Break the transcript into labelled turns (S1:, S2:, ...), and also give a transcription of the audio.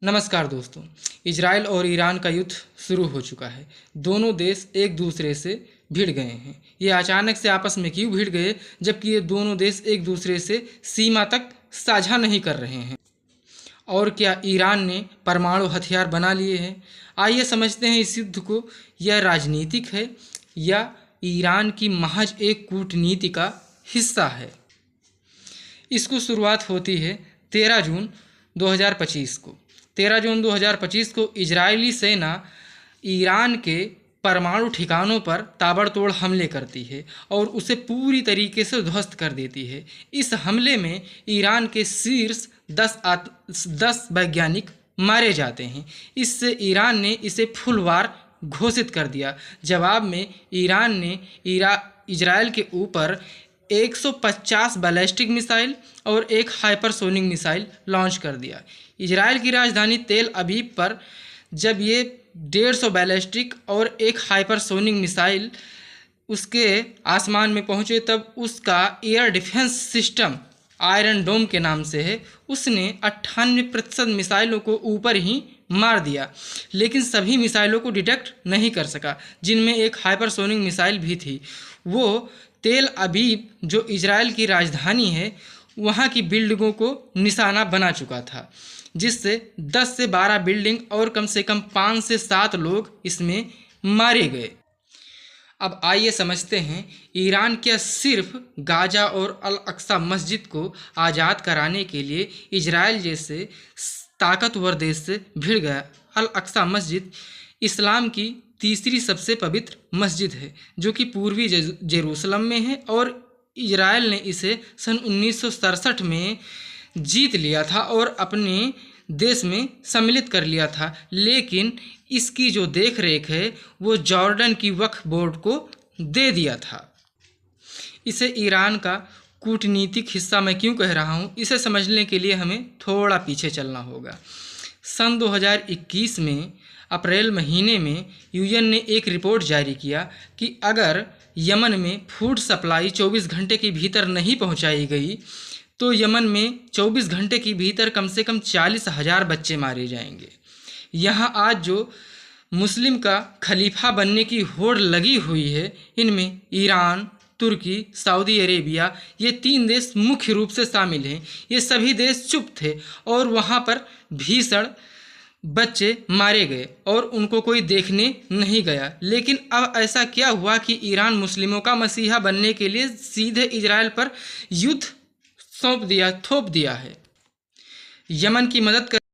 S1: नमस्कार दोस्तों। इजराइल और ईरान का युद्ध शुरू हो चुका है। दोनों देश एक दूसरे से भिड़ गए हैं। ये अचानक से आपस में क्यों भिड़ गए, जबकि ये दोनों देश एक दूसरे से सीमा तक साझा नहीं कर रहे हैं? और क्या ईरान ने परमाणु हथियार बना लिए हैं? आइए समझते हैं इस युद्ध को। यह राजनीतिक है या ईरान की महज एक कूटनीति का हिस्सा है? इसको शुरुआत होती है 13 जून 2025 को। 13 जून 2025 को इजरायली सेना ईरान के परमाणु ठिकानों पर ताबड़तोड़ हमले करती है और उसे पूरी तरीके से ध्वस्त कर देती है। इस हमले में ईरान के शीर्ष 10 वैज्ञानिक मारे जाते हैं। इससे ईरान ने इसे फुलवार घोषित कर दिया। जवाब में ईरान ने इजराइल के ऊपर 150 बैलिस्टिक मिसाइल और एक हाइपरसोनिक मिसाइल लॉन्च कर दिया। इजराइल की राजधानी तेल अवीव पर जब ये 150 बैलिस्टिक और एक हाइपरसोनिक मिसाइल उसके आसमान में पहुंचे, तब उसका एयर डिफेंस सिस्टम आयरन डोम के नाम से है, उसने 98% मिसाइलों को ऊपर ही मार दिया, लेकिन सभी मिसाइलों को डिटेक्ट नहीं कर सका, जिनमें एक हाइपरसोनिक मिसाइल भी थी। वो तेल अवीव जो इजराइल की राजधानी है, वहाँ की बिल्डिंगों को निशाना बना चुका था, जिससे 10 से 12 बिल्डिंग और कम से कम 5 से 7 लोग इसमें मारे गए। अब आइए समझते हैं, ईरान क्या सिर्फ गाजा और अल अक्सा मस्जिद को आज़ाद कराने के लिए इजराइल जैसे ताकतवर देश से भिड़ गया? अल अक्सा मस्जिद इस्लाम की तीसरी सबसे पवित्र मस्जिद है, जो कि पूर्वी जेरूसलम में है, और इजराइल ने इसे सन 1967 में जीत लिया था और अपने देश में सम्मिलित कर लिया था। लेकिन इसकी जो देख रेख है वो जॉर्डन की वक्फ बोर्ड को दे दिया था। इसे ईरान का कूटनीतिक हिस्सा मैं क्यों कह रहा हूँ, इसे समझने के लिए हमें थोड़ा पीछे चलना होगा। सन 2021 में अप्रैल महीने में यूएन ने एक रिपोर्ट जारी किया कि अगर यमन में फूड सप्लाई 24 घंटे के भीतर नहीं पहुंचाई गई तो यमन में 24 घंटे के भीतर कम से कम 40,000 बच्चे मारे जाएंगे। यहाँ आज जो मुस्लिम का खलीफा बनने की होड़ लगी हुई है, इनमें ईरान, तुर्की, सऊदी अरेबिया, ये 3 देश मुख्य रूप से शामिल हैं। ये सभी देश चुप थे और वहाँ पर भीषण बच्चे मारे गए और उनको कोई देखने नहीं गया। लेकिन अब ऐसा क्या हुआ कि ईरान मुस्लिमों का मसीहा बनने के लिए सीधे इजराइल पर युद्ध थोप दिया है। यमन की मदद कर